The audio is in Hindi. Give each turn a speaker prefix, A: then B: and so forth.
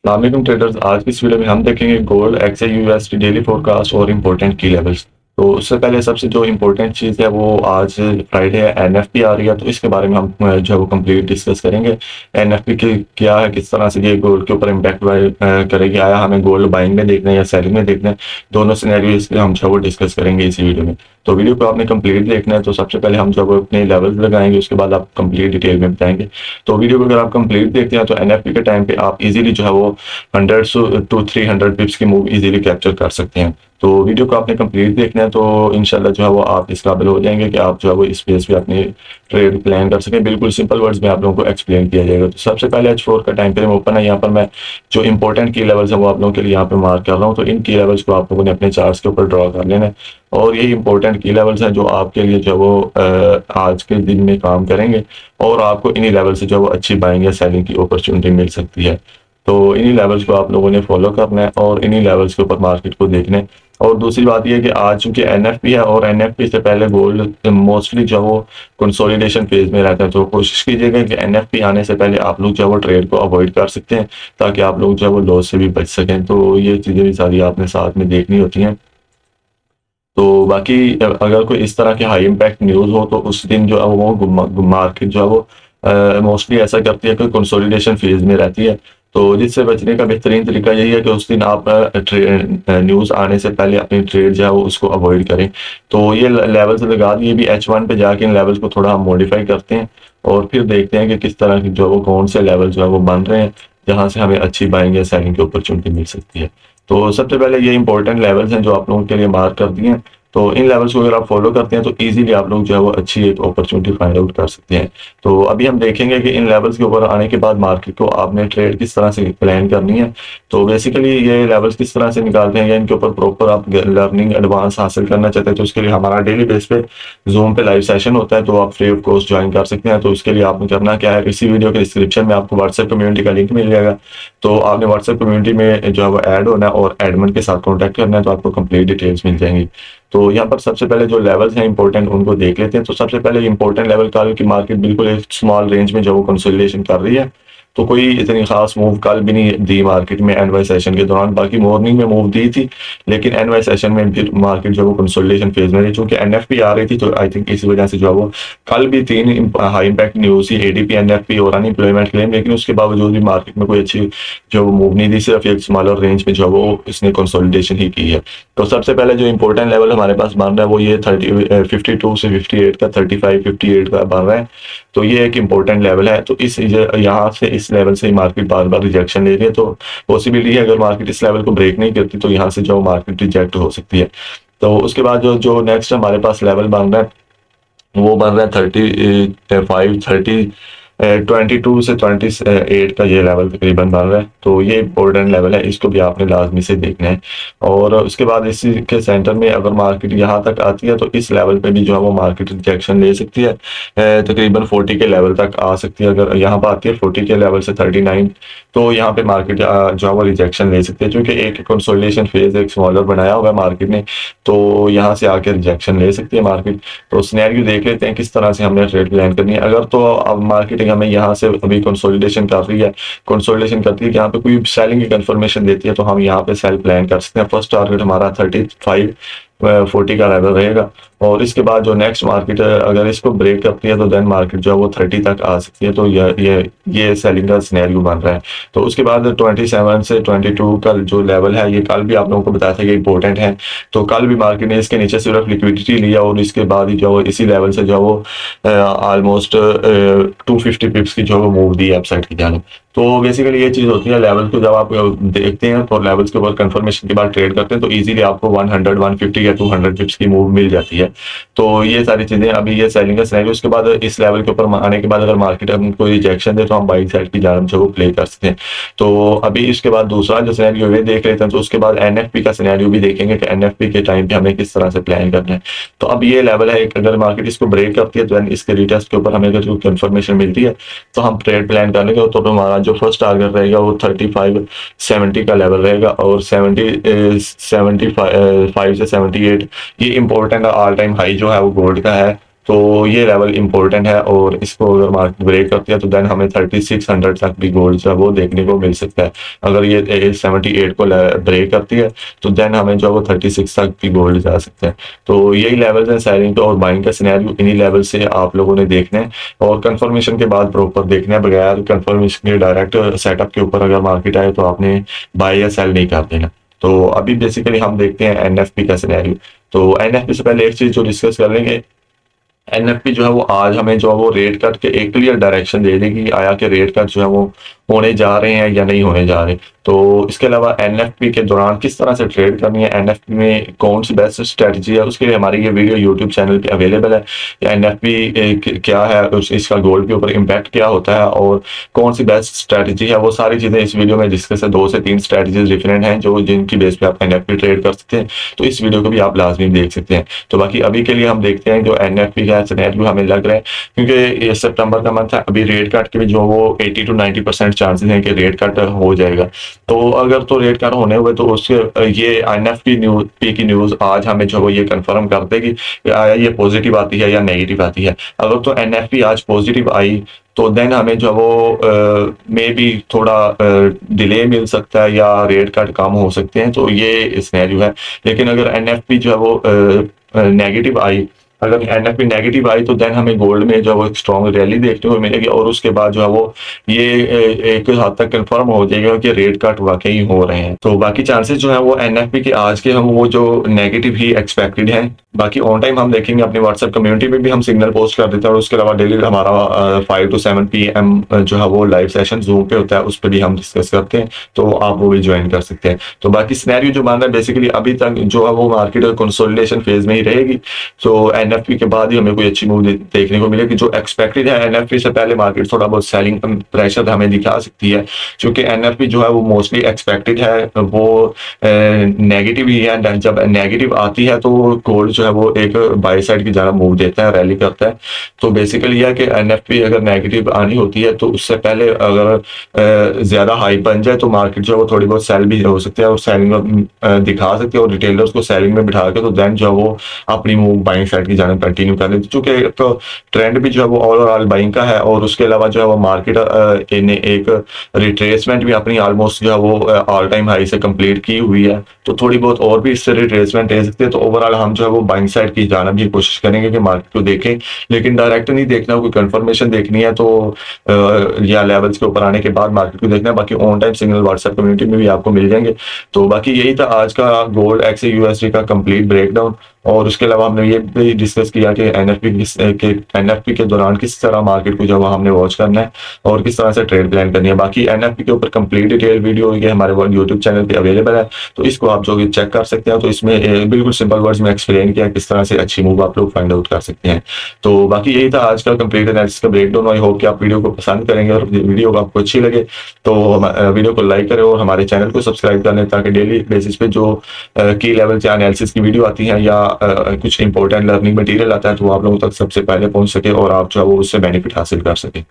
A: अस्सलाम ट्रेडर्स, आज की इस वीडियो में हम देखेंगे गोल्ड XAUUSD डेली फोरकास्ट और इम्पोर्टेंट की लेवल्स। तो उससे पहले सबसे जो इम्पोर्टेंट चीज़ है वो आज फ्राइडे है, NFP आ रही है, तो इसके बारे में हम जो है वो कंप्लीट डिस्कस करेंगे। NFP की क्या है, किस तरह से ये गोल्ड के ऊपर इम्पैक्ट करेगी, आया हमें गोल्ड बाइंग में देखना है या सेलिंग में देखना है, दोनों सिनेरियो इसलिए हम जो है वो डिस्कस करेंगे इसी वीडियो में। तो वीडियो को आपने कंप्लीट देखना है, तो सबसे पहले हम जो है वो अपने लेवल्स लगाएंगे, उसके बाद आप कंप्लीट डिटेल में बताएंगे। तो वीडियो को अगर आप कंप्लीट देखते हैं तो NFP के टाइम पे आप इजीली जो है वो 100 to 300 पिप्स की मूव इजीली कैप्चर कर सकते हैं। तो वीडियो को आपने कंप्लीट देखना है, तो इंशाल्लाह जो है वो आप इस काबिल हो जाएंगे कि आप जो है वो इस बेस पे अपनी ट्रेड प्लान कर सकें। बिल्कुल सिंपल वर्ड्स में आप लोगों को एक्सप्लेन किया जाएगा। तो सबसे पहले H4 का टाइम फ्रेम ओपन है, यहाँ पर मैं जो इंपॉर्टेंट की लेवल्स है वो आप लोगों के लिए यहाँ पे मार्क कर रहा हूँ। तो इन की लेवल्स को आप लोगों ने अपने चार्ट्स के ऊपर ड्रॉ कर लेना है, और यही इंपॉर्टेंट की लेवल्स हैं जो आपके लिए जो है वो आज के दिन में काम करेंगे, और आपको इन्हीं लेवल से जो है वो अच्छी बाइंग या सेलिंग की अपॉर्चुनिटी मिल सकती है। तो इन्हीं लेवल्स को आप लोगों ने फॉलो करना है और इन्हीं लेवल्स के ऊपर मार्केट को देखना है। और दूसरी बात यह है कि आज चूंकि NFP है और NFP से पहले गोल्ड मोस्टली जो है वो कंसोलिडेशन फेज में रहता है, तो कोशिश कीजिएगा कि NFP आने से पहले आप लोग जो है वो ट्रेड को अवॉइड कर सकते हैं, ताकि आप लोग जो है वो लॉस से भी बच सकें। तो ये चीज़ें भी सारी आपने साथ में देखनी होती हैं। तो बाकी अगर कोई इस तरह की हाई इम्पैक्ट न्यूज़ हो तो उस दिन जो है वो मार्केट जो है वो मोस्टली ऐसा करती है कि कंसोलिडेशन फेज में रहती है। तो जिससे बचने का बेहतरीन तरीका यही है कि उस दिन आप न्यूज़ आने से पहले अपनी ट्रेड जो है वो उसको अवॉइड करें। तो ये लेवल्स लगा दिए, भी H1 पे जाके इन लेवल्स को थोड़ा हम मॉडिफाई करते हैं और फिर देखते हैं कि किस तरह की जो है वो कौन से लेवल जो है वो बन रहे हैं जहाँ से हमें अच्छी बाइंग या सेलिंग की अपॉर्चुनिटी मिल सकती है। तो सबसे पहले ये इंपॉर्टेंट लेवल्स हैं जो आप लोगों के लिए मार्क कर दिए हैं। तो इन लेवल्स को अगर आप फॉलो करते हैं तो इजीली आप लोग जो है वो अच्छी एक अपॉर्चुनिटी फाइंड आउट कर सकते हैं। तो अभी हम देखेंगे कि इन लेवल्स के ऊपर आने के बाद मार्केट को आपने ट्रेड किस तरह से प्लान करनी है। तो बेसिकली ये लेवल्स किस तरह से निकालते हैं या इनके ऊपर प्रॉपर आप लर्निंग एडवांस हासिल करना चाहते हैं, तो उसके लिए हमारा डेली बेस पे जूम पे लाइव सेशन होता है, तो आप फ्री ऑफ कॉस्ट ज्वाइन कर सकते हैं। तो उसके लिए आपने करना क्या है, इसी वीडियो के डिस्क्रिप्शन में आपको व्हाट्सएप कम्युनिटी का लिंक मिल जाएगा। तो आपने व्हाट्सएप कम्युनिटी में जो है वो ऐड होना है और एडमिन के साथ कॉन्टैक्ट करना है, तो आपको कंप्लीट डिटेल्स मिल जाएंगी। तो यहाँ पर सबसे पहले जो लेवल्स हैं इंपॉर्टेंट उनको देख लेते हैं। तो सबसे पहले इंपॉर्टेंट लेवल कल की मार्केट बिल्कुल एक स्मॉल रेंज में जो वो कंसोलिडेशन कर रही है, तो कोई इतनी खास मूव कल भी नहीं दी मार्केट में एनवाई सेशन के दौरान। बाकी मॉर्निंग में मूव दी थी, लेकिन एनवाई सेशन में फिर मार्केट जो वो कंसोलिडेशन फेज में रही। चूंकि NFP आ रही थी तो आई थिंक इसी वजह से जो है वो कल भी 3 हाई इम्पैक्ट न्यूज थी, ADP, NFP और अनएम्प्लॉयमेंट क्लेम, लेकिन उसके बावजूद भी मार्केट में कोई अच्छी जो वो मूव नहीं दी, सिर्फ एक स्मॉलर रेंज में जो वो इसने कंसोलिडेशन ही की है। तो सबसे पहले जो इंपॉर्टेंट लेवल हमारे पास बन रहा है वो ये 52 से 58 का, 35 58 का बन रहा है। तो ये एक इंपॉर्टेंट लेवल है। तो इस यहाँ से इस लेवल से मार्केट बार बार रिजेक्शन ले रही है, तो पॉसिबिलिटी है अगर मार्केट इस लेवल को ब्रेक नहीं करती तो यहाँ से जो मार्केट रिजेक्ट हो सकती है। तो उसके बाद जो जो नेक्स्ट हमारे पास लेवल बन रहा है वो बन रहा है 22 से 28 का ये लेवल तकरीबन बन रहा है। तो ये इंपॉर्टेंट लेवल है, इसको भी आपने लाजमी से देखना है। और उसके बाद इसी के सेंटर में अगर मार्केट यहाँ तक आती है तो इस लेवल पे भी जो है वो मार्केट रिजेक्शन ले सकती है, तकरीबन 40 के लेवल तक आ सकती है। अगर यहाँ पर आती है 40 के लेवल से 39, तो यहाँ पे मार्केट जो है वो रिजेक्शन ले सकती है, क्योंकि एक कंसोलिडेशन फेज एक स्मॉलर बनाया हुआ है मार्केट ने, तो यहाँ से आके रिजेक्शन ले सकती है मार्केट। तो सिनेरियो देख लेते हैं किस तरह से हमने ट्रेड प्लान करनी है। अगर तो अब मार्केटिंग हमें यहाँ से अभी कंसोलिडेशन कर रही है, कंसोलिडेशन करती है कि यहाँ पे कोई सेलिंग की कंफर्मेशन देती है, तो हम यहाँ पे सेल प्लान कर सकते हैं। फर्स्ट टारगेट हमारा 35-40 का लेवल रहेगा, और इसके बाद जो नेक्स्ट मार्केट है अगर इसको ब्रेक करती है तो देन मार्केट जो है वो 30 तक आ सकती है। तो ये सेलिंग का सिनेरियो बन रहा है। तो उसके बाद 27 से 22 का जो लेवल है, ये कल भी आप लोगों को बताया था कि इंपॉर्टेंट है। तो कल भी मार्केट ने इसके नीचे सिर्फ लिक्विडिटी लिया और इसके बाद ही जो इसी लेवल से जो वो ऑलमोस्ट 250 पिप्स की जो वो मूव दी अपसाइड की जाने। तो बेसिकली ये चीज होती है, लेवल को जब आप देखते हैं तो लेवल्स के ऊपर कंफर्मेशन के बाद ट्रेड करते हैं तो इजीली आपको 100, 150 या 200 पिप्स की मूव मिल जाती है। तो ये सारी चीजें अभी ये सेलिंग का सिनेरियो। उसके बाद इस लेवल के ऊपर आने के बाद अगर मार्केट हमको रिजेक्शन दे तो हम बाइंग साइड की जानब जो वो प्ले कर सकते हैं। तो अभी इसके बाद दूसरा जो सिनेरियो ये देख लेते हैं, तो उसके बाद NFP का सिनेरियो भी देखेंगे कि NFP के टाइम पे हमें किस तरह से प्लान करना है। तो अब ये लेवल है, अगर मार्केट इसको ब्रेक करती है तो इसके रिटेस्ट के ऊपर हमें अगर जो कंफर्मेशन मिलती है तो हम ट्रेड प्लान कर लेंगे। तो हमारा जो फर्स्ट टारगेट रहेगा वो 35-70 का लेवल रहेगा, और 75 से 78 ये इंपॉर्टेंट ऑल टाइम हाई जो है वो गोल्ड का है। तो ये लेवल इंपॉर्टेंट है, और इसको अगर मार्केट ब्रेक करती है तो देन हमें 3600 तक भी गोल्ड जो है वो देखने को मिल सकता है। अगर ये 78 को ब्रेक करती है तो देन हमें जो है वो 36 तक भी गोल्ड जा सकता है। तो यही लेवल्स हैं सेलिंग का और बाइंग का सिनेरियो, इन्हीं लेवल से आप लोगों ने देखना है और कंफर्मेशन के बाद प्रॉपर देखना है। बगैर कंफर्मेशन के डायरेक्ट सेटअप के ऊपर अगर मार्केट आए तो आपने बाय या सेल नहीं कर देना। तो अभी बेसिकली हम देखते हैं एनएफपी का सिनेरियो। तो एनएफपी से पहले एक चीज जो डिस्कस कर लेंगे, एनएफपी जो है वो आज हमें जो है वो रेट कट के एक क्लियर डायरेक्शन दे देगी, आया कि रेट कट जो है वो होने जा रहे हैं या नहीं होने जा रहे। तो इसके अलावा एनएफपी के दौरान किस तरह से ट्रेड करनी है, एनएफपी में कौन सी बेस्ट स्ट्रेटजी है, उसके लिए हमारी ये वीडियो यूट्यूब चैनल पे अवेलेबल है। एनएफपी क्या है, इसका गोल्ड के ऊपर इम्पैक्ट क्या होता है और कौन सी बेस्ट स्ट्रेटजी है, वो सारी चीजें इस वीडियो में डिस्कस है। 2 से 3 स्ट्रेटजीज डिफरेंट हैं जो जिनकी बेस पे आप एनएफपी ट्रेड कर सकते हैं, तो इस वीडियो को भी आप लाजमी देख सकते हैं। तो बाकी अभी के लिए हम देखते हैं जो एनएफपी का सिनेरियो हमें लग रहा है, क्योंकि ये सितंबर का मंथ है, अभी रेट कट के भी जो वो 80 to 90% चांसेस हैं कि रेट कट हो जाएगा। तो अगर तो रेट कट होने हुए तो उसके ये एनएफपी न्यूज पी की न्यूज आज हमें जो ये कंफर्म कर देगी कि आया ये पॉजिटिव आती है या नेगेटिव आती है। अगर तो एनएफपी आज पॉजिटिव आई तो देन हमें जो वो मे बी थोड़ा डिले मिल सकता है या रेट कट कम हो सकते हैं, तो ये सिनेरियो है। लेकिन अगर एनएफपी जो है वो नेगेटिव आई, अगर एनएफपी नेगेटिव आई तो देन हमें गोल्ड में जो है वो एक स्ट्रॉन्ग रैली देखने को मिलेगी और उसके बाद जो है वो ये एक हद तक कंफर्म हो जाएगा कि रेट कट वाकई हो रहे हैं। तो बाकी चांसेस जो है वो एनएफपी के आज के हम वो जो नेगेटिव ही एक्सपेक्टेड हैं। बाकी ऑन टाइम हम देखेंगे अपनी व्हाट्सएप कम्युनिटी में भी हम सिग्नल पोस्ट कर देते हैं, और उसके अलावा डेली हमारा 5 to 7 PM जो है वो लाइव सेशन जूम पे होता है, उस पर भी हम डिस्कस करते हैं, तो आप वो भी ज्वाइन कर सकते हैं। तो बाकी सिनेरियो जो मान रहा है बेसिकली अभी तक जो है वो मार्केट कंसोलिडेशन फेज में ही रहेगी। तो एनएफपी के बाद ही हमें कोई अच्छी मूव देखने को मिलेगी जो एक्सपेक्टेड है। एनएफपी से पहले मार्केट थोड़ा बहुत सेलिंग प्रेशर हमें दिखा सकती है, क्योंकि एनएफपी जो है वो मोस्टली एक्सपेक्टेड है वो नेगेटिव ही है। जब नेगेटिव आती है तो गोल्ड जो है वो एक बाय साइड की ज्यादा मूव देता है, रैली करता है। तो बेसिकली यह है कि एनएफपी अगर नेगेटिव आनी होती है तो उससे पहले अगर ज्यादा हाई बन जाए तो मार्केट जो है वो थोड़ी बहुत सेल भी हो सकती है और सेलिंग में दिखा सकती है, और रिटेलर्स को सेलिंग में बिठा के तो देन जो है वो अपनी मूव बाइंग साइड की जाने कंटिन्यू कर लेते, चूंकि तो ट्रेंड भी जो है वो ओवरऑल बाइंग का है। और उसके अलावा जो है वो मार्केट ने एक रिट्रेसमेंट भी अपनी ऑलमोस्ट जो है वो ऑल टाइम हाई से कंप्लीट की हुई है, तो थोड़ी बहुत और भी इससे रिट्रेसमेंट ले सकते हैं। तो ओवरऑल हम जो है वो बाइंग साइड की जाना भी कोशिश करेंगे कि मार्केट को देखें, लेकिन डायरेक्ट नहीं देखना, कोई कंफर्मेशन देखनी है तो या लेवल्स के ऊपर आने के बाद मार्केट को देखना है। बाकी on time signal WhatsApp community में भी आपको मिल जाएंगे। तो बाकी यही था आज का गोल्ड एक्स यूएसडी का कंप्लीट ब्रेकडाउन, और उसके अलावा हमने ये भी डिस्कस किया कि एनएफपी के दौरान किस तरह मार्केट को जो हमने वॉच करना है और किस तरह से ट्रेड प्लान करनी है। बाकी एनएफपी के ऊपर कंप्लीट डिटेल वीडियो ये हमारे यूट्यूब चैनल पे अवेलेबल है, तो इसको आप जो चेक कर सकते हैं। तो इसमें बिल्कुल सिंपल वर्ड्स में एक्सप्लेन किया किस तरह से अच्छी मूव आप लोग फाइंड आउट कर सकते हैं। तो बाकी यही था आज का कंप्लीट एनालिसिस का ब्रेकडाउन। आई होप कि आप वीडियो को पसंद करेंगे, और वीडियो आपको अच्छी लगे तो वीडियो को लाइक करें और हमारे चैनल को सब्सक्राइब कर लें, ताकि डेली बेसिस पे जो की लेवल या एनालिसिस की वीडियो आती है या कुछ इंपॉर्टेंट लर्निंग मटेरियल आता है तो वो आप लोगों तक सबसे पहले पहुंच सके और आप जो है वो उससे बेनिफिट हासिल कर सके।